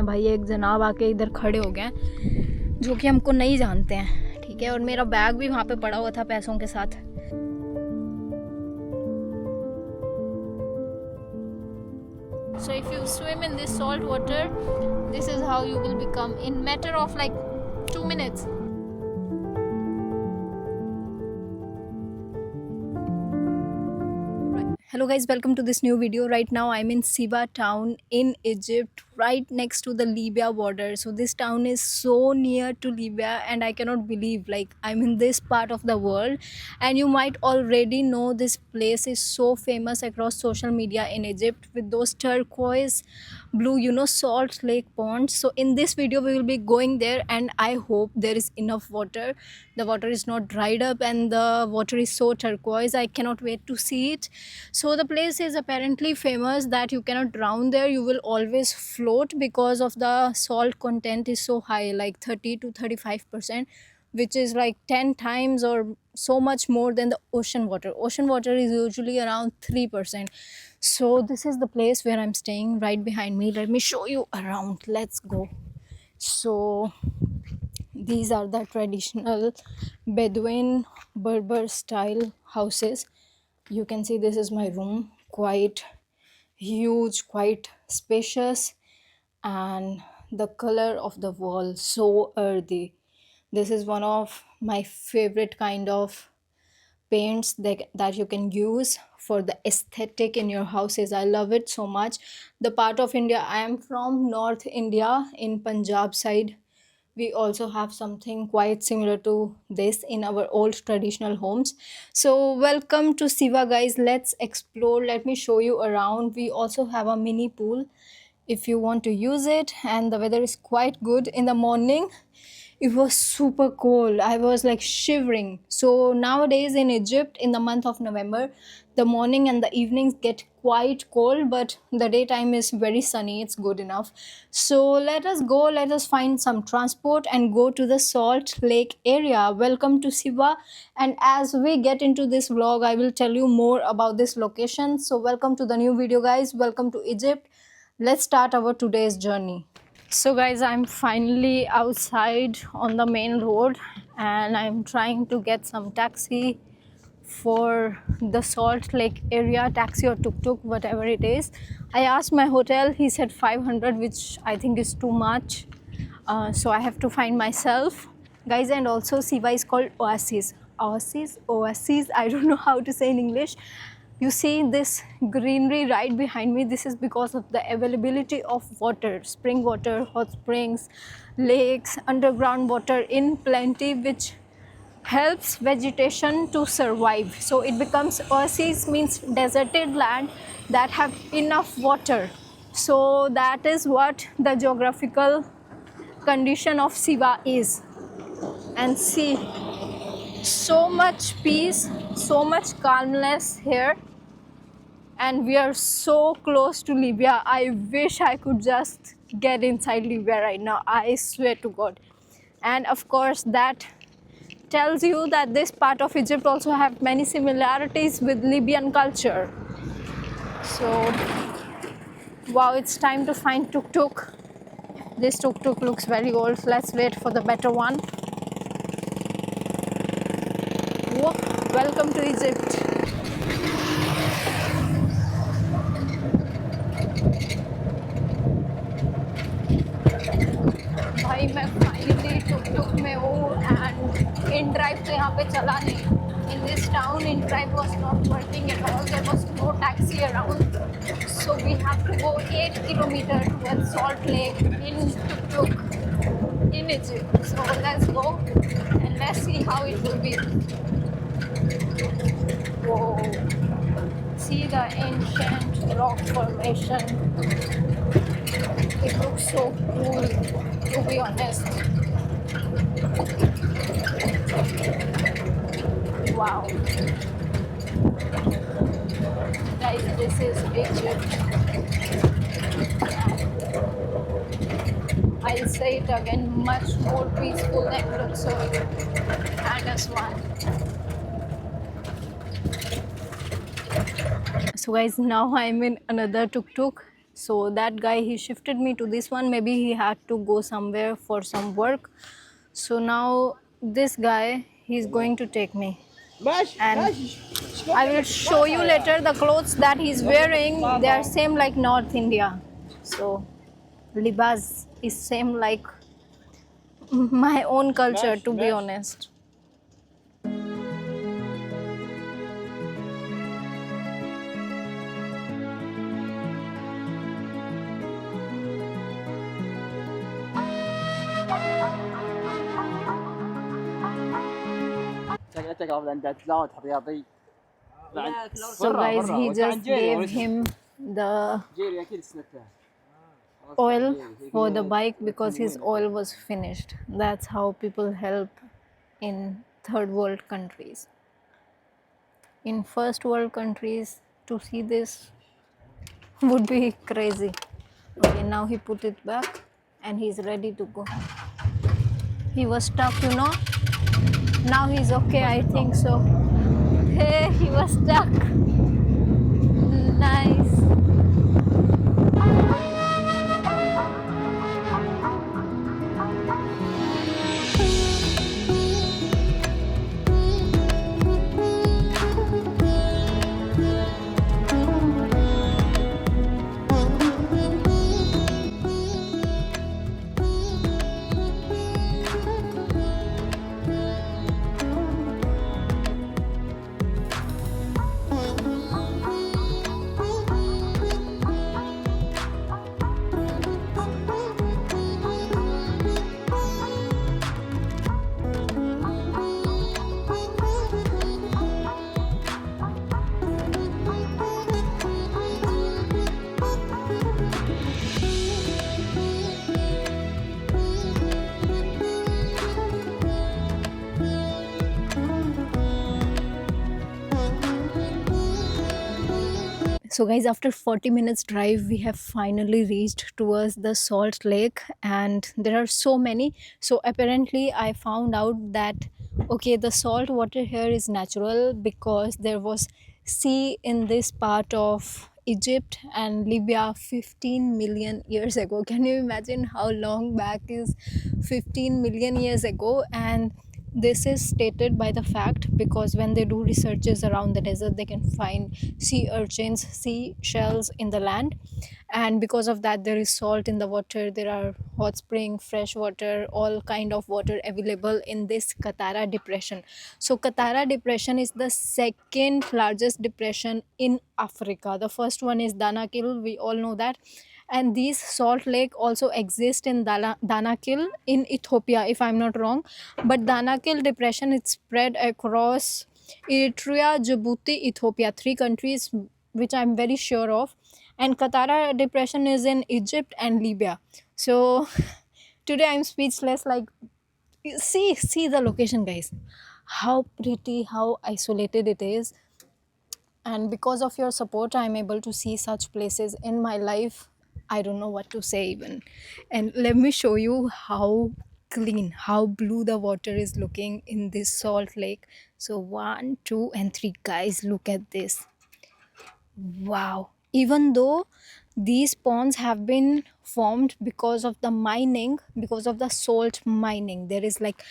हैं भाई, एक जनाब आके इधर खड़े हो गए हैं जो कि हमको नहीं जानते हैं, ठीक है। और मेरा बैग भी वहाँ पे पड़ा हुआ था पैसों के साथ। So if you swim in this salt water, this is how you will become in matter of like 2 minutes. Hello guys, welcome to this new video. Right now I'm in Siwa town in Egypt, right next to the Libya border. So this town is so near to Libya and I cannot believe like I'm in this part of the world. And you might already know this place is so famous across social media in Egypt with those turquoise blue, salt lake ponds. So in this video we will be going there and I hope there is enough water. The water is not dried up and the water is so turquoise. I cannot wait to see it. So the place is apparently famous that you cannot drown there. You will always float because of the salt content is so high, like 30 to 35%, which is like 10 times or so much more than the ocean water. Ocean water is usually around 3%. So this is the place where I'm staying right behind me. Let me show you around. Let's go. So these are the traditional Bedouin Berber style houses. You can see this is my room, quite huge, quite spacious, and the color of the wall so earthy. This is one of my favorite kind of paints that you can use for the aesthetic in your houses. I love it so much. The part of India I am from, North India, in Punjab side, we also have something quite similar to this in our old traditional homes. So welcome to Siwa guys, let's explore. Let me show you around. We also have a mini pool if you want to use it, and the weather is quite good. In the morning it was super cold, I was like shivering. So nowadays in Egypt, in the month of November, the morning and the evenings get quite cold, but the daytime is very sunny. It's good enough. So let us go, let us find some transport and go to the Salt Lake area. Welcome to Siwa, and as we get into this vlog I will tell you more about this location. So welcome to the new video guys, welcome to Egypt. Let's start our today's journey. So guys, I'm finally outside on the main road and I'm trying to get some taxi for the Salt Lake area, taxi or tuk-tuk, whatever it is. I asked my hotel, he said 500, which I think is too much. So I have to find myself. Guys, and also Siwa is called Oasis. Oasis, I don't know how to say in English. You see this greenery right behind me. This is because of the availability of water, spring water, hot springs, lakes, underground water in plenty, which helps vegetation to survive. So it becomes oasis, means deserted land that have enough water. So that is what the geographical condition of Siwa is. And see, so much peace, so much calmness here. And we are so close to Libya. I wish I could just get inside Libya right now, I swear to God. And of course that tells you that this part of Egypt also have many similarities with Libyan culture. So wow, it's time to find tuk-tuk. This tuk-tuk looks very old. Let's wait for the better one. Whoa, welcome to Egypt. भाई मैं finally टुक में हूँ and in drive तो यहाँ पे चला नहीं. In this town, in drive was not working at all. There was no taxi around. So we have to go 8 kilometers towards Salt Lake in tuk-tuk in Egypt. So let's go and let's see how it will be. Whoa. See the ancient rock formation. It looks so cool, to be honest. Wow. Guys, this is Egypt. I'll say it again, much more peaceful than Luxor and Aswan. So guys, now I'm in another tuk-tuk So that guy, he shifted me to this one. Maybe he had to go somewhere for some work. So now this guy, he's going to take me, and I will show you later the clothes that he's wearing. They are same like North India. So libas is same like my own culture, to be honest. So guys, he just gave him the oil for the bike because his oil was finished. That's how people help in third world countries. In first world countries, to see this would be crazy. Okay, now he put it back and he's ready to go. He was stuck, you know. Now he's okay, I think so. Hey, he was stuck. Nice. So guys, after 40 minutes drive, we have finally reached towards the salt lake, and there are so many. So apparently I found out that okay, the salt water here is natural because there was sea in this part of Egypt and Libya 15 million years ago. Can you imagine how long back is 15 million years ago? And this is stated by the fact because when they do researches around the desert, they can find sea urchins, sea shells in the land, and because of that there is salt in the water. There are hot spring, fresh water, all kind of water available in this Katara depression. So Katara depression is the second largest depression in Africa. The first one is Danakil, we all know that, and these salt lake also exist in Danakil in Ethiopia, if I'm not wrong. But Danakil depression is spread across Eritrea, Djibouti, Ethiopia, three countries which I'm very sure of, and Katara depression is in Egypt and Libya. So today I'm speechless. Like, see the location, guys, how pretty, how isolated it is. And because of your support, I'm able to see such places in my life. I don't know what to say even. And let me show you how clean, how blue the water is looking in this salt lake. So 1, 2 and 3, guys, look at this. Wow. Even though these ponds have been formed because of the mining, because of the salt mining, there is like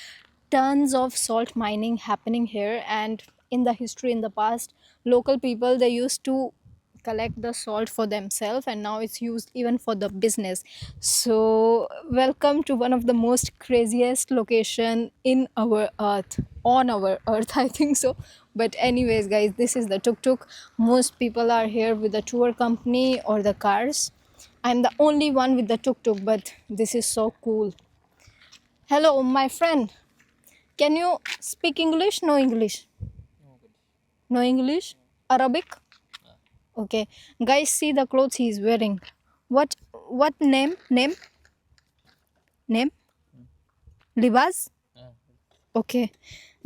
tons of salt mining happening here. And in the history, in the past, local people, they used to collect the salt for themselves, and now it's used even for the business. So welcome to one of the most craziest location in our earth, on our earth, I think so. But anyways, guys, this is the tuk-tuk. Most people are here with the tour company or the cars. I'm the only one with the tuk-tuk, but this is so cool. Hello, my friend, can you speak English? No English? No English? Arabic? Okay, guys, see the clothes he is wearing. What name? Libas? Okay,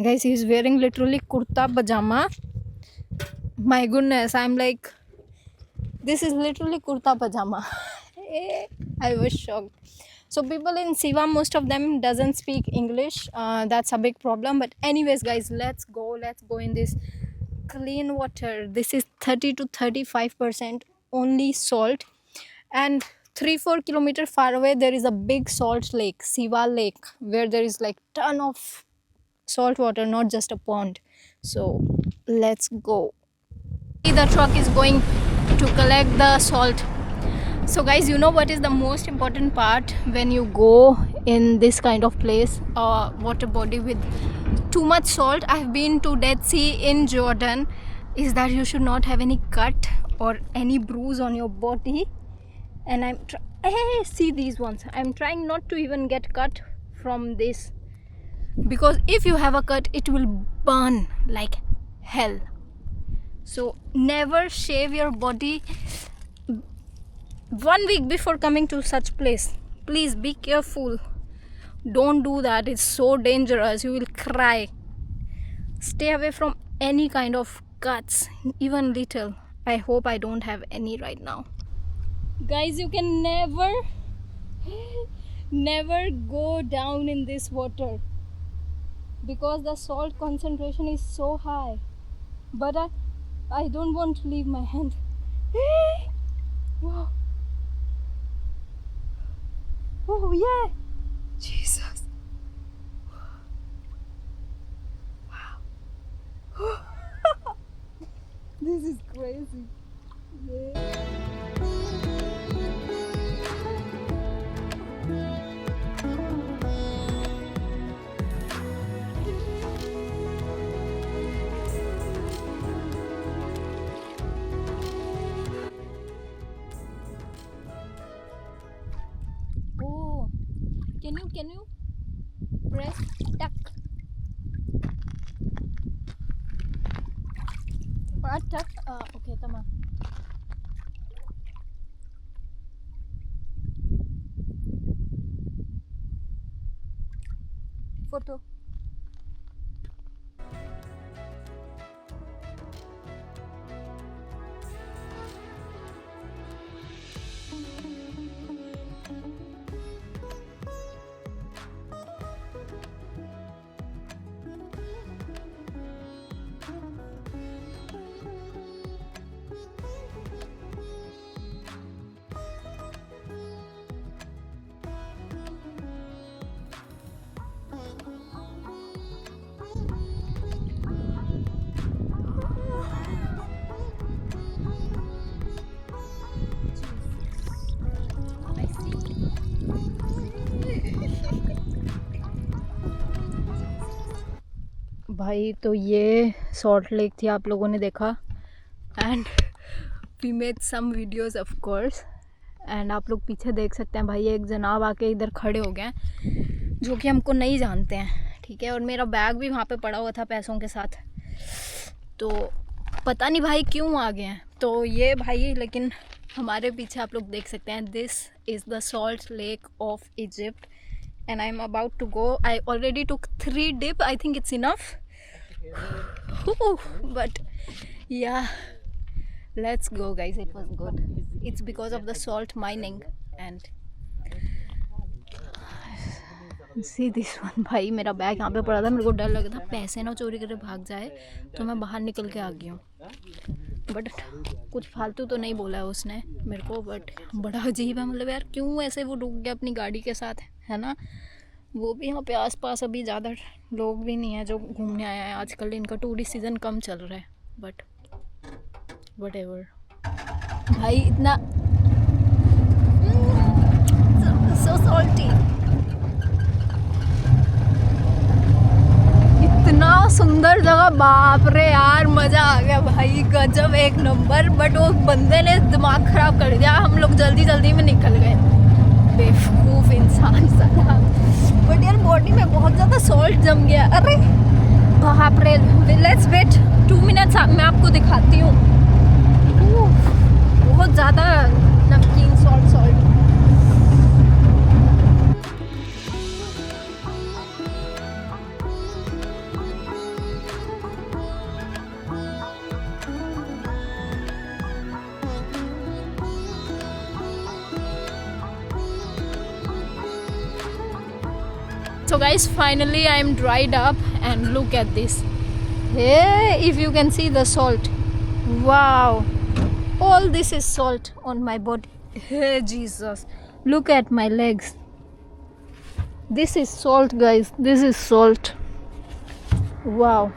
guys, he is wearing literally kurta pajama. My goodness, I'm like, this is literally kurta pajama. I was shocked. So people in Siva, most of them doesn't speak English. That's a big problem. But anyways, guys, let's go in this clean water. This is 30 to 35% only salt, And 3-4 kilometer far away there is a big salt lake, Siva Lake, where there is like ton of salt water, not just a pond. So let's go. The truck is going to collect the salt. So guys, you know what is the most important part when you go in this kind of place, water body with too much salt? I've been to Dead Sea in Jordan, is that you should not have any cut or any bruise on your body. And hey, see these ones, I'm trying not to even get cut from this, because if you have a cut it will burn like hell. So never shave your body 1 week before coming to such place. Please be careful, don't do that, it's so dangerous, you will cry. Stay away from any kind of cuts, even little. I hope I don't have any right now. Guys, you can never go down in this water because the salt concentration is so high. But I don't want to leave my hand. Wow. Oh yeah, Jesus. Wow. This is crazy. Yeah. Oh, can you press tuck? Tuck. Okay, come on. Photo. भाई तो ये salt lake थी, आप लोगों ने देखा, and we made some videos of course. And आप लोग पीछे देख सकते हैं भाई, एक जनाब आके इधर खड़े हो गए हैं जो कि हमको नहीं जानते हैं, ठीक है। और मेरा बैग भी वहाँ पे पड़ा हुआ था पैसों के साथ, तो पता नहीं भाई क्यों आ गए हैं। तो ये भाई, लेकिन हमारे पीछे आप लोग देख सकते हैं, this is the salt lake of Egypt and I'm about to go. I already took 3 dip. I think it's enough. But yeah, let's go guys. It was good. It's because of the salt mining. And see this one. भाई मेरा bag यहाँ पे पड़ा था, मेरे को डर लगा था पैसे ना चोरी करके भाग जाए, तो मैं बाहर निकल के आ गई हूँ। बट कुछ फालतू तो नहीं बोला है उसने मेरे को, बट बड़ा अजीब है, मतलब यार क्यों ऐसे वो रुक गया अपनी गाड़ी के साथ, है ना। वो भी यहाँ पे आसपास अभी ज़्यादा लोग भी नहीं हैं जो घूमने आए हैं, आजकल इनका टूरिस्ट सीज़न कम चल रहा है। बट व्हाटएवर भाई, इतना सो सॉल्टी, इतना सुंदर जगह, बाप रे यार मज़ा आ गया भाई, गजब, एक नंबर। बट वो बंदे ने दिमाग ख़राब कर दिया, हम लोग जल्दी जल्दी में निकल गए, बेवकूफ़ इंसान साला। बट यार बॉडी में बहुत ज़्यादा सॉल्ट जम गया, अरे बाप रे। लेट्स वेट 2 मिनट्स, मैं आपको दिखाती हूँ। बहुत ज़्यादा नमकीन salt. So guys, finally I am dried up and look at this. Hey, if you can see the salt. Wow, all this is salt on my body. Hey Jesus, look at my legs. This is salt, guys. This is salt. Wow.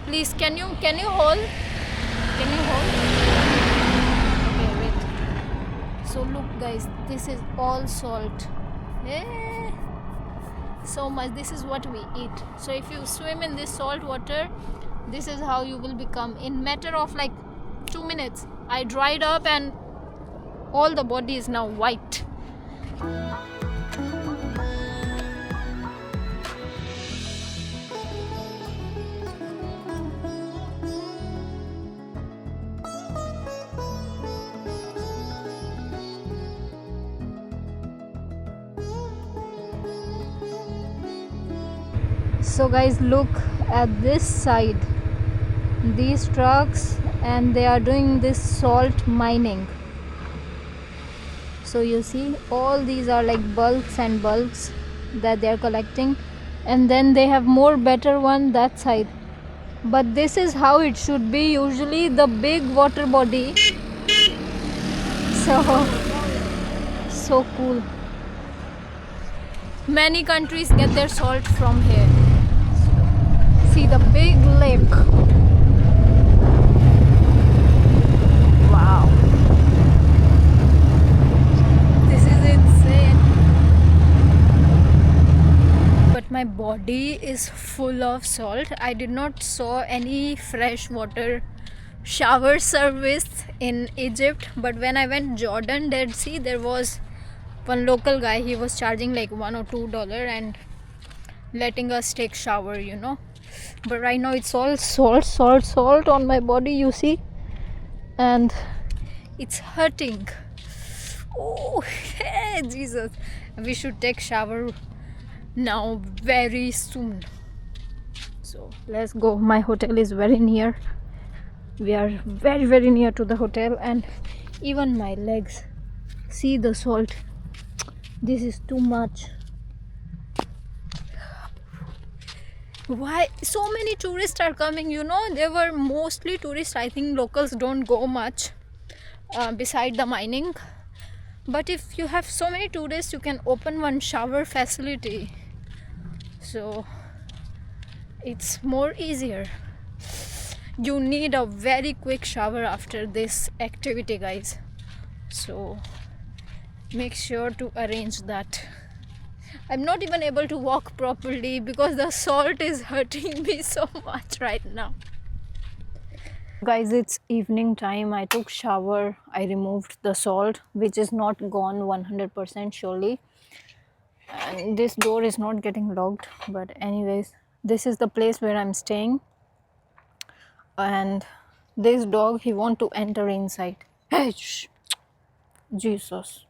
Please, can you hold? Can you hold? Okay, wait. So look, guys. This is all salt. Eh, so much. This is what we eat. So if you swim in this salt water, this is how you will become. In matter of like 2 minutes, I dried up and all the body is now white. So guys, look at this side, these trucks, and they are doing this salt mining. So you see all these are like bulks and bulks that they are collecting, and then they have more better one that side. But this is how it should be, usually the big water body. So cool. Many countries get their salt from here. See the big lake. Wow. This is insane. But my body is full of salt. I did not saw any fresh water shower service in Egypt, but when I went Jordan, Dead Sea, there was one local guy. He was charging like $1 or $2 and letting us take shower, you know. But right now it's all salt on my body, you see, and it's hurting. Oh, hey, Jesus, we should take shower now very soon. So let's go. My hotel is very near. We are very near to the hotel, and even my legs, see the salt. This is too much. Why so many tourists are coming, you know? They were mostly tourists. I think locals don't go much beside the mining. But if you have so many tourists, you can open one shower facility, so it's more easier. You need a very quick shower after this activity, guys, so make sure to arrange that. I'm not even able to walk properly because the salt is hurting me so much right now. Guys, it's evening time. I took shower. I removed the salt, which is not gone 100% surely. And this door is not getting locked. But anyways, this is the place where I'm staying. And this dog, he want to enter inside. Hey, shh. Jesus.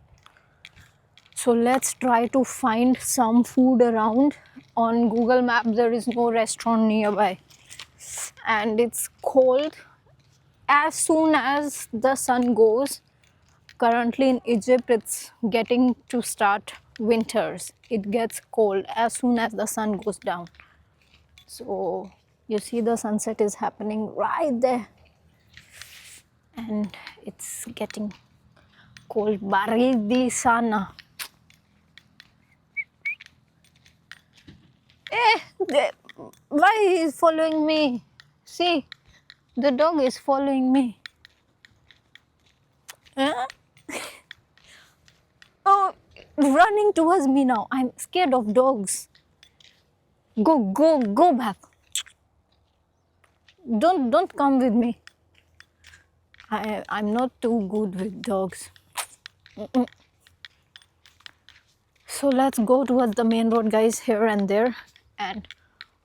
So let's try to find some food around. On Google Maps, there is no restaurant nearby. And it's cold. As soon as the sun goes, currently in Egypt, it's getting to start winters. It gets cold as soon as the sun goes down. So you see the sunset is happening right there. And it's getting cold. Baridi sana. Why is following me? See, the dog is following me. Oh, running towards me now. I'm scared of dogs. Go back. Don't come with me. I'm not too good with dogs. So let's go towards the main road, guys, here and there, and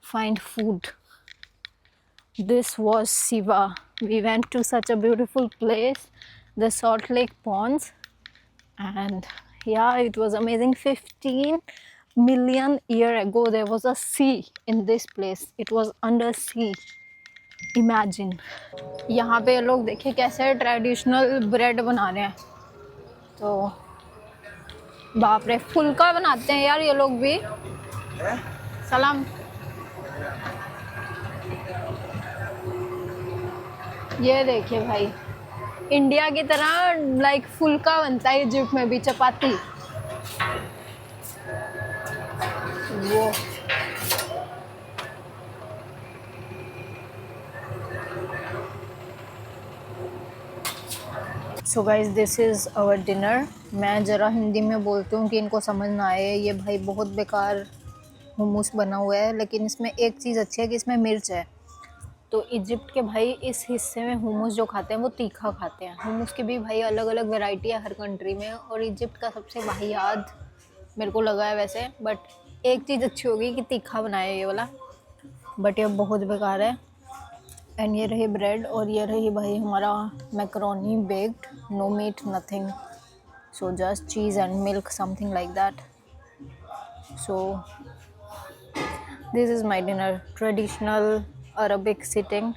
find food. This was Siva. We went to such a beautiful place, the Salt Lake Ponds, and yeah, it was amazing. 15 million years ago there was a sea in this place. It was under sea. Imagine. यहाँ पे लोग देखिए कैसे traditional bread बना रहे हैं. तो बाप रे, फुल्का बनाते हैं यार ये लोग भी. सलाम. ये देखिए भाई, इंडिया की तरह लाइक फुल्का बनता है इजिप्ट में भी, चपाती। वो so guys this is our dinner. मैं ज़रा हिंदी में बोलती हूँ कि इनको समझ ना आए। ये भाई बहुत बेकार हुमूस बना हुआ है, लेकिन इसमें एक चीज़ अच्छी है कि इसमें मिर्च है। तो इजिप्ट के भाई इस हिस्से में हुमूस जो खाते हैं वो तीखा खाते हैं। हुमूस की भी भाई अलग अलग वैरायटी है हर कंट्री में, और इजिप्ट का सबसे वाहियात मेरे को लगा है वैसे। बट एक चीज़ अच्छी होगी कि तीखा बनाया ये वाला, बट ये बहुत बेकार है। एंड ये रही ब्रेड, और ये रही भाई हमारा macaroni baked, no meat nothing, so just cheese and milk something like that. So this is my dinner, traditional Arabic sitting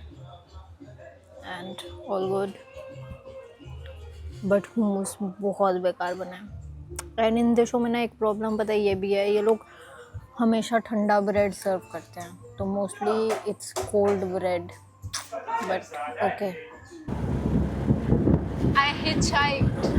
and all good, but hummus बहुत बेकार बना है। एंड इन देशों में ना एक प्रॉब्लम पता है ये भी है, ये लोग हमेशा ठंडा ब्रेड सर्व करते हैं, तो mostly it's cold bread, but okay. I hitchhiked.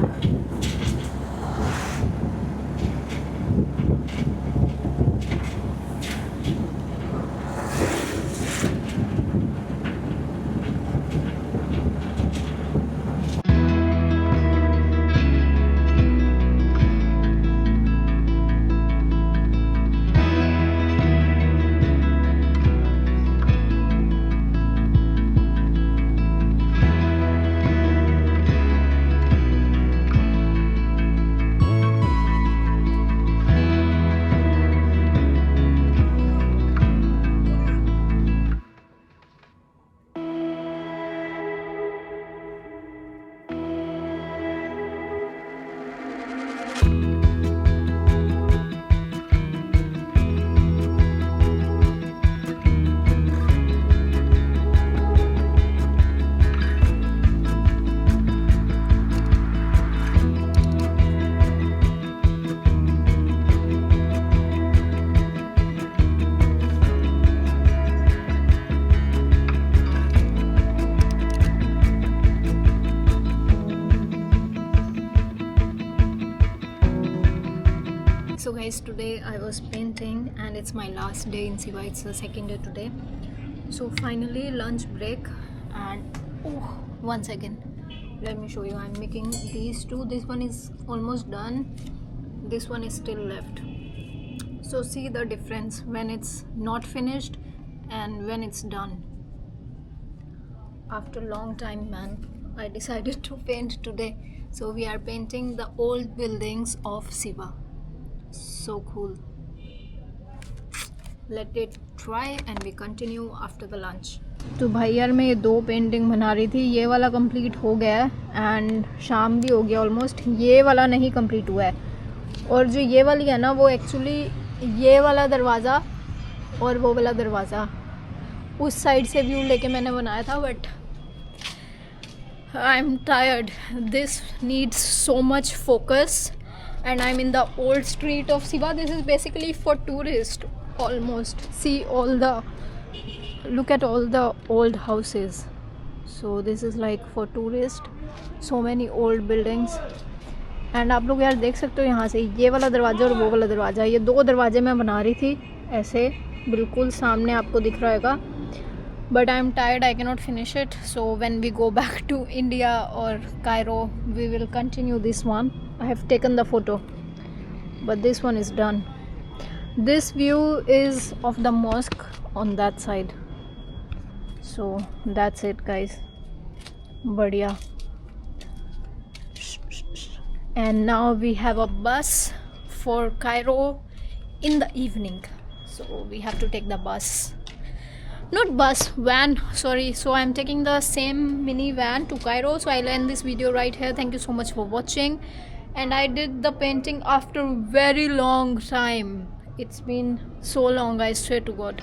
So guys, today I was painting and it's my last day in Siva. It's the second day today. So finally lunch break, and oh, one second, let me show you. I'm making these two. This one is almost done, this one is still left. So see the difference when it's not finished and when it's done. After a long time, man, I decided to paint today. So we are painting the old buildings of Siva. So cool. Let it dry and we continue after the lunch. तो भाई यार मैं ये दो painting बना रही थी, ये वाला कंप्लीट हो गया है एंड शाम भी हो गया ऑलमोस्ट। ये वाला नहीं कंप्लीट हुआ है, और जो ये वाली है ना वो एक्चुअली ये वाला दरवाज़ा और वो वाला दरवाज़ा उस साइड से व्यू लेके मैंने बनाया था, but I am tired. This needs so much focus. And I'm in the old street of Siva. This is basically for tourists almost. See look at all the old houses. So this is like for tourists. So many old buildings. And आप लोग यार देख सकते हो यहाँ से ये वाला दरवाज़ा और वो वाला दरवाज़ा, ये दो दरवाजे मैं बना रही थी ऐसे, बिल्कुल सामने आपको दिख रहा होगा. But I'm tired, I cannot finish it. So when we go back to India or Cairo, we will continue this one. I have taken the photo, but this one is done. This view is of the mosque on that side. So that's it guys. Badhiya. And now we have a bus for Cairo in the evening. So we have to take the bus. Not bus, van, sorry. So I'm taking the same mini van to Cairo. So I'll end this video right here. Thank you so much for watching. And I did the painting after a very long time. It's been so long, I swear to God.